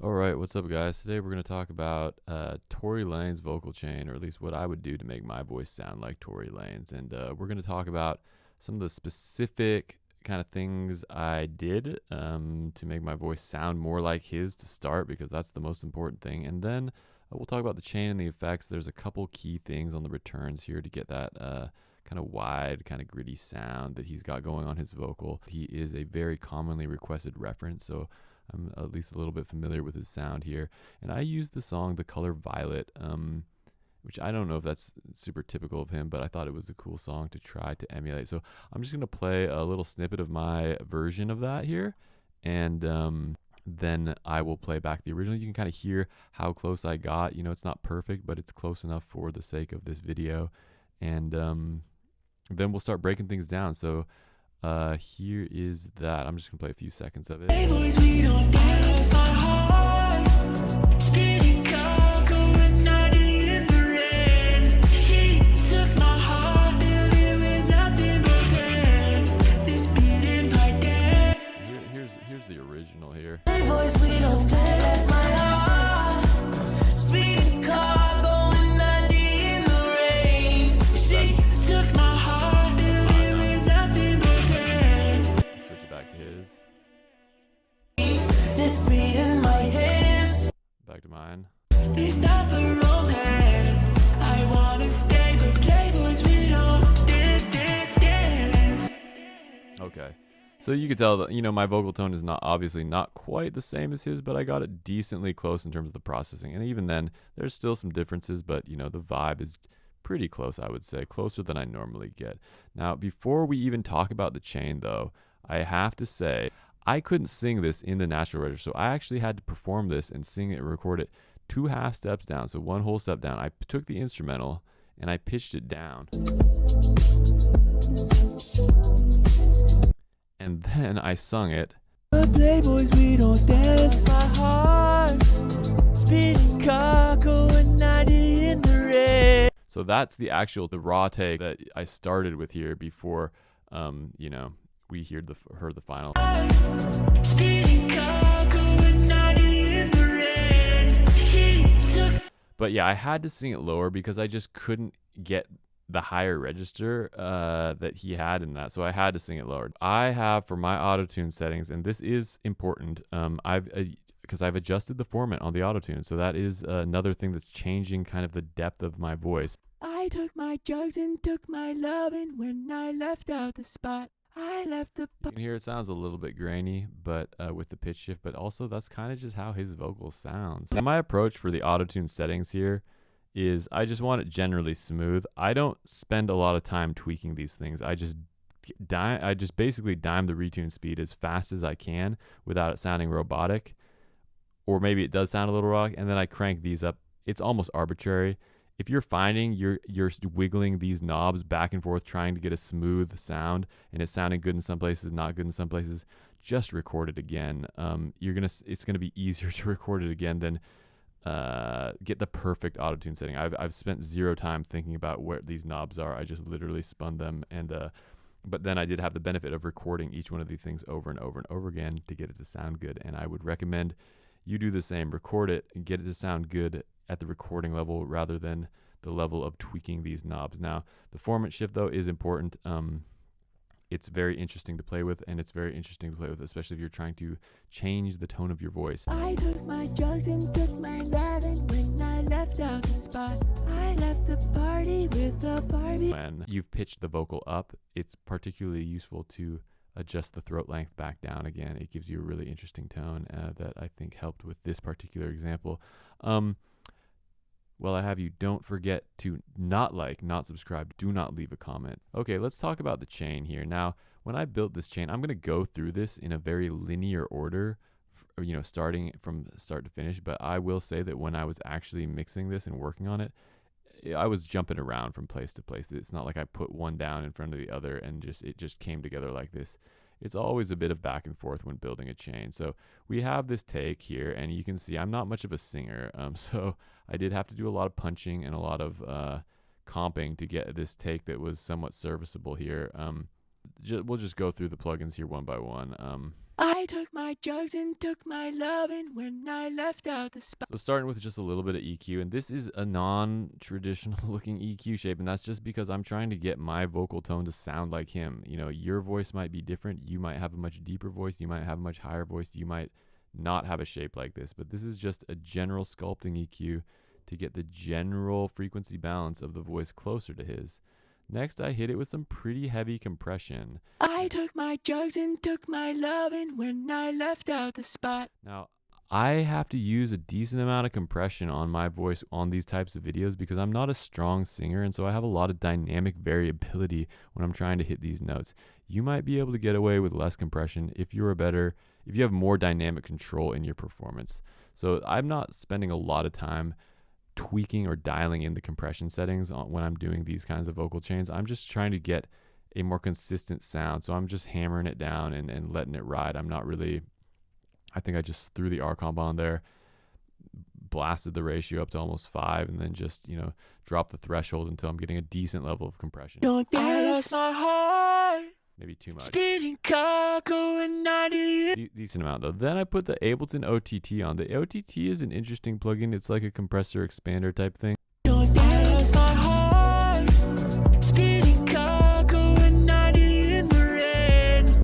All right, what's up, guys? Today we're going to talk about Tory Lanez vocal chain, or at least what I would do to make my voice sound like Tory Lanez. And we're going to talk about some of the specific kind of things I did to make my voice sound more like his to start, because that's the most important thing. And then we'll talk about the chain and the effects. There's a couple key things on the returns here to get that kind of wide, kind of gritty sound that he's got going on his vocal. He is a very commonly requested reference, so I'm at least a little bit familiar with his sound here. And I used the song The Color Violet, which I don't know if that's super typical of him, but I thought it was a cool song to try to emulate. So I'm just going to play a little snippet of my version of that here, and then I will play back the original. You can kind of hear how close I got. You know, it's not perfect, but it's close enough for the sake of this video. And then we'll start breaking things down. So here is that. I'm just gonna play a few seconds of it. Hey boys, we don't dance my heart. Spinning car going 90 in the rain. She took my heart, filled it with nothing but pain. This beat in my day. Here's the original here. Hey boys, we don't dance my heart. Spinning car going 90 in the rain. She took my heart. Back to mine. It's not for romance. I wanna stay, but playboys, we don't dance. Okay, so you could tell that, you know, my vocal tone is obviously not quite the same as his, but I got it decently close in terms of the processing. And even then, there's still some differences, but you know, the vibe is pretty close, I would say, closer than I normally get. Now, before we even talk about the chain, though, I have to say, I couldn't sing this in the natural register, so I actually had to perform this and sing it and record it 2 half steps down, so 1 whole step down. I took the instrumental and I pitched it down. And then I sung it. Playboys, we don't dance my heart. Speeding car going 90 in the rain. So that's the raw take that I started with here before, you know, we heard the final. But yeah, I had to sing it lower because I just couldn't get the higher register that he had in that, so I had to sing it lower. I have, for my Autotune settings, and this is important, because I've adjusted the format on the Autotune, so that is another thing that's changing kind of the depth of my voice. I took my drugs and took my loving when I left out the spot. I left the... You can hear it sounds a little bit grainy, but with the pitch shift, but also that's kind of just how his vocal sounds. Now, my approach for the Autotune settings here is I just want it generally smooth. I don't spend a lot of time tweaking these things. I just basically dime the retune speed as fast as I can without it sounding robotic, or maybe it does sound a little rock, and then I crank these up. It's almost arbitrary. If you're finding you're wiggling these knobs back and forth trying to get a smooth sound and it's sounding good in some places, not good in some places, just record it again. It's gonna be easier to record it again than get the perfect Autotune setting. I've spent 0 time thinking about where these knobs are. I just literally spun them, and but then I did have the benefit of recording each one of these things over and over and over again to get it to sound good. And I would recommend you do the same. Record it and get it to sound good at the recording level rather than the level of tweaking these knobs. Now, the format shift, though, is important. It's very interesting to play with, and it's very interesting to play with, especially if you're trying to change the tone of your voice. I took my drugs and took my loving when I left out the spot. I left the party with the Barbie. When you've pitched the vocal up, it's particularly useful to adjust the throat length back down again. It gives you a really interesting tone that I think helped with this particular example. Well, I have you, don't forget to not subscribe, do not leave a comment. Okay, let's talk about the chain here. Now, when I built this chain, I'm going to go through this in a very linear order, you know, starting from start to finish, but I will say that when I was actually mixing this and working on it, I was jumping around from place to place. It's not like I put one down in front of the other and it just came together like this. It's always a bit of back and forth when building a chain. So we have this take here, and you can see I'm not much of a singer, so I did have to do a lot of punching and a lot of comping to get this take that was somewhat serviceable here. we'll just go through the plugins here one by one. I took my drugs and took my lovin' when I left out the spot. So starting with just a little bit of EQ, and this is a non-traditional looking EQ shape, and that's just because I'm trying to get my vocal tone to sound like him. You know, your voice might be different. You might have a much deeper voice. You might have a much higher voice. You might not have a shape like this, but this is just a general sculpting EQ to get the general frequency balance of the voice closer to his. Next, I hit it with some pretty heavy compression. I took my drugs and took my lovin' when I left out the spot. Now, I have to use a decent amount of compression on my voice on these types of videos because I'm not a strong singer, and so I have a lot of dynamic variability when I'm trying to hit these notes. You might be able to get away with less compression if you have more dynamic control in your performance. So I'm not spending a lot of time tweaking or dialing in the compression settings when I'm doing these kinds of vocal chains. I'm just trying to get a more consistent sound. So I'm just hammering it down and letting it ride. I'm not really, I think I just threw the R comp on there, blasted the ratio up to almost 5, and then just, drop the threshold until I'm getting a decent level of compression. I lost my heart. Maybe too much. Speeding car going 90. Decent amount though. Then I put the Ableton OTT on. The OTT is an interesting plugin. It's like a compressor expander type thing. I lost my heart. Speeding car going 90 in the rain.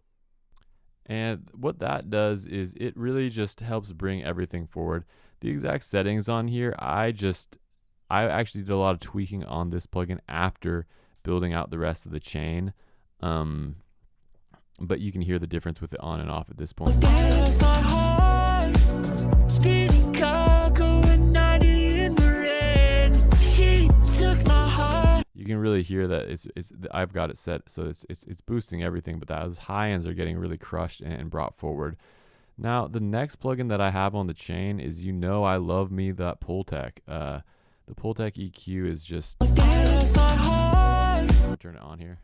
And what that does is it really just helps bring everything forward. The exact settings on here, I actually did a lot of tweaking on this plugin after building out the rest of the chain. But you can hear the difference with it on and off at this point. Speeding car going 90 in the rain. She took my heart. You can really hear that I've got it set so it's boosting everything, but those high ends are getting really crushed and brought forward. Now the next plugin that I have on the chain is, I love me that Pultec. The Pultec EQ is just, turn it on here.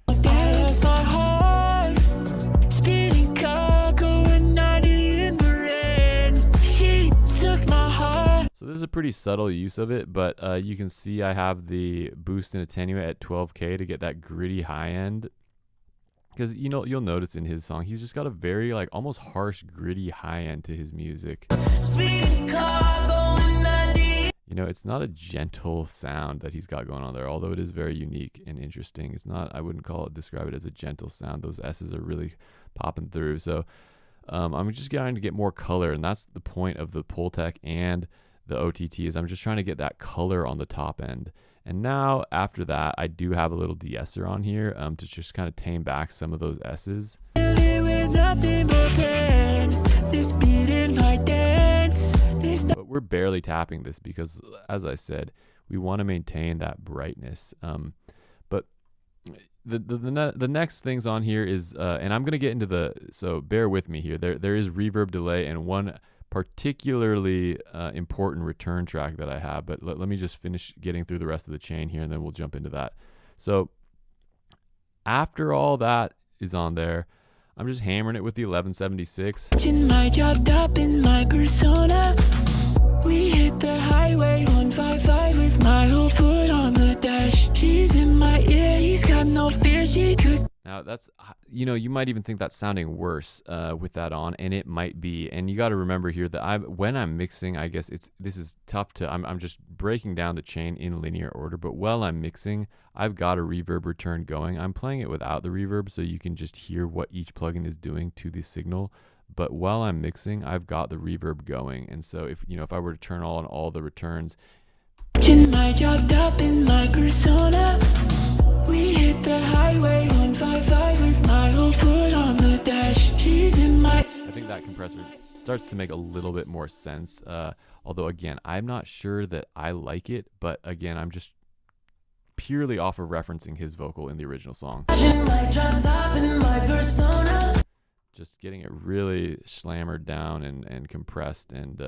Speeding car going 90 in the rain. She took my heart. So this is a pretty subtle use of it, but you can see I have the boost and attenuate at 12K to get that gritty high end. Because you'll notice in his song, he's just got a very almost harsh, gritty high end to his music. Speeding car going 90. It's not a gentle sound that he's got going on there, although it is very unique and interesting. It's not, I wouldn't describe it as a gentle sound. Those S's are really popping through. So I'm just trying to get more color, and that's the point of the Pultec and the OTT is I'm just trying to get that color on the top end. And now after that, I do have a little de-esser on here to just kind of tame back some of those S's. But we're barely tapping this because, as I said, we want to maintain that brightness. But the next things on here is, and I'm going to get into so bear with me here. There is reverb delay and one particularly important return track that I have, but let me just finish getting through the rest of the chain here, and then we'll jump into that. So after all that is on there, I'm just hammering it with the 1176. My job up in my persona. We hit the highway on 55 with my whole foot on the dash. She's in my ear, he's got no fear, she could. Now that's, you might even think that's sounding worse with that on, and it might be. And you got to remember here that when I'm mixing, I guess this is tough to, I'm just breaking down the chain in linear order, but while I'm mixing, I've got a reverb return going. I'm playing it without the reverb so you can just hear what each plugin is doing to the signal. But while I'm mixing, I've got the reverb going. And so if I were to turn on all the returns, my job up in my persona. We hit the highway on 55 with my whole foot on the dash. She's in my. I think that compressor starts to make a little bit more sense. Although again, I'm not sure that I like it, but again, I'm just purely off of referencing his vocal in the original song. Just getting it really slammered down and compressed and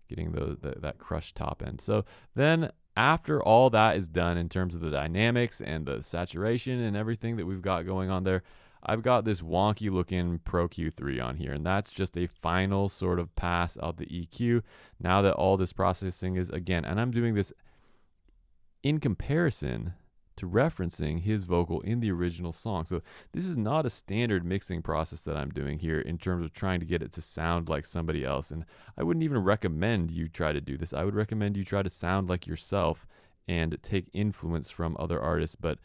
getting that crushed top end. So then after all that is done in terms of the dynamics and the saturation and everything that we've got going on there, I've got this wonky looking Pro Q3 on here, and that's just a final sort of pass of the EQ. Now that all this processing is, again, and I'm doing this in comparison to referencing his vocal in the original song. So this is not a standard mixing process that I'm doing here in terms of trying to get it to sound like somebody else. And I wouldn't even recommend you try to do this. I would recommend you try to sound like yourself and take influence from other artists. But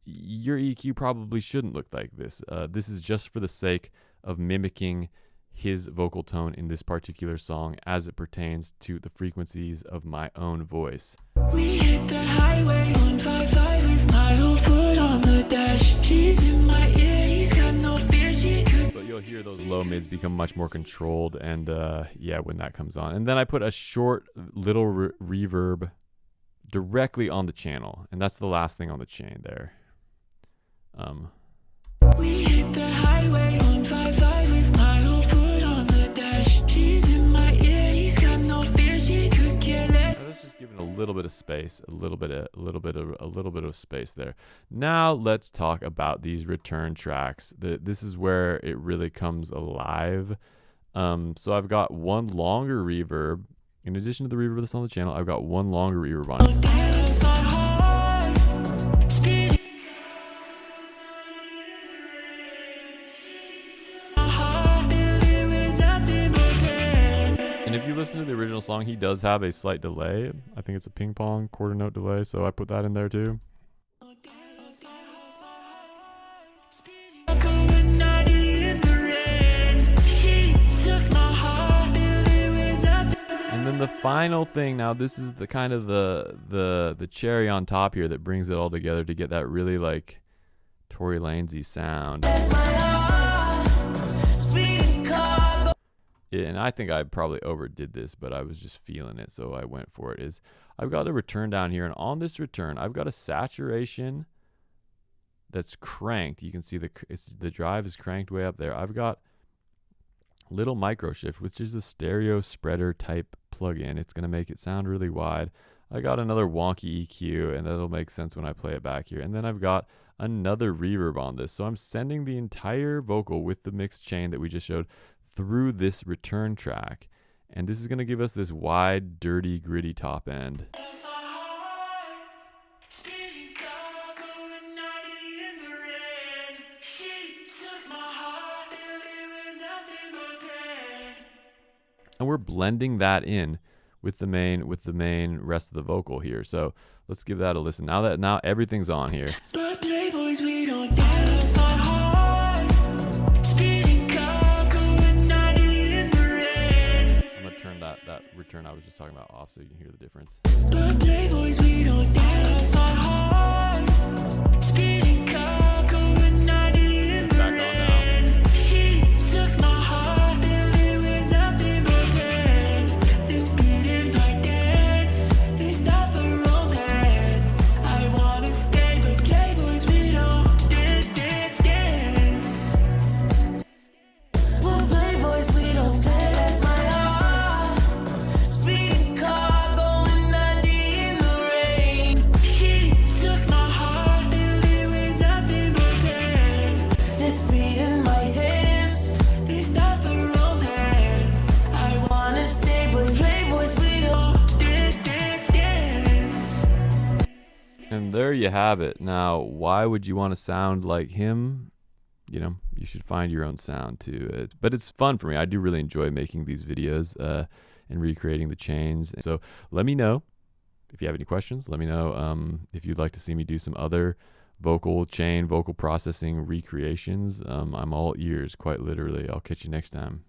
your EQ probably shouldn't look like this. This is just for the sake of mimicking his vocal tone in this particular song as it pertains to the frequencies of my own voice. We hit the highway 155 with my whole foot on the dash. She's in my ear, he's got no fear, she could. So you'll hear those low mids become much more controlled, and yeah, when that comes on. And then I put a short little reverb directly on the channel, and that's the last thing on the chain there. We hit the highway 155 with my whole foot on the dash. She's in my ear, he's got no fear, she could care less. Let's just give it a little bit of space, a little bit of space there. Now let's talk about these return tracks. This is where it really comes alive. So I've got one longer reverb. In addition to the reverb that's on the channel, I've got one longer reverb on it. And if you listen to the original song, he does have a slight delay. I think it's a ping pong quarter note delay, so I put that in there too. And then the final thing, now this is the kind of the cherry on top here that brings it all together to get that really like Tory Lanez sound. And I think I probably overdid this, but I was just feeling it, so I went for it. Is I've got a return down here, and on this return, I've got a saturation that's cranked. You can see the drive is cranked way up there. I've got little micro shift, which is a stereo spreader type plugin. It's going to make it sound really wide. I got another wonky EQ, and that'll make sense when I play it back here. And then I've got another reverb on this. So I'm sending the entire vocal with the mixed chain that we just showed through this return track, and this is going to give us this wide, dirty, gritty top end. And we're blending that in with the main rest of the vocal here. So let's give that a listen. Now everything's on here. But playboys, we don't dance on hard. Speeding car going 90 in the rain. I'm gonna turn that return I was just talking about off so you can hear the difference. But playboys, we don't dance on hard. Speeding car going 90 in the Back on now. rain. She took my heart, filled it with nothing but pain. This beat in my dance is not for romance. I wanna stay, but playboys, we don't dance. Well, playboys, we don't dance my heart. Speeding car going 90 in the rain. She took my heart, filled it with nothing but pain. This beat in my dance is not for romance. I wanna stay, but playboys, we don't dance. And there you have it. Now, why would you want to sound like him? You know, you should find your own sound too. But it's fun for me. I do really enjoy making these videos and recreating the chains. So let me know if you have any questions. Let me know if you'd like to see me do some other vocal processing recreations. I'm all ears, quite literally. I'll catch you next time.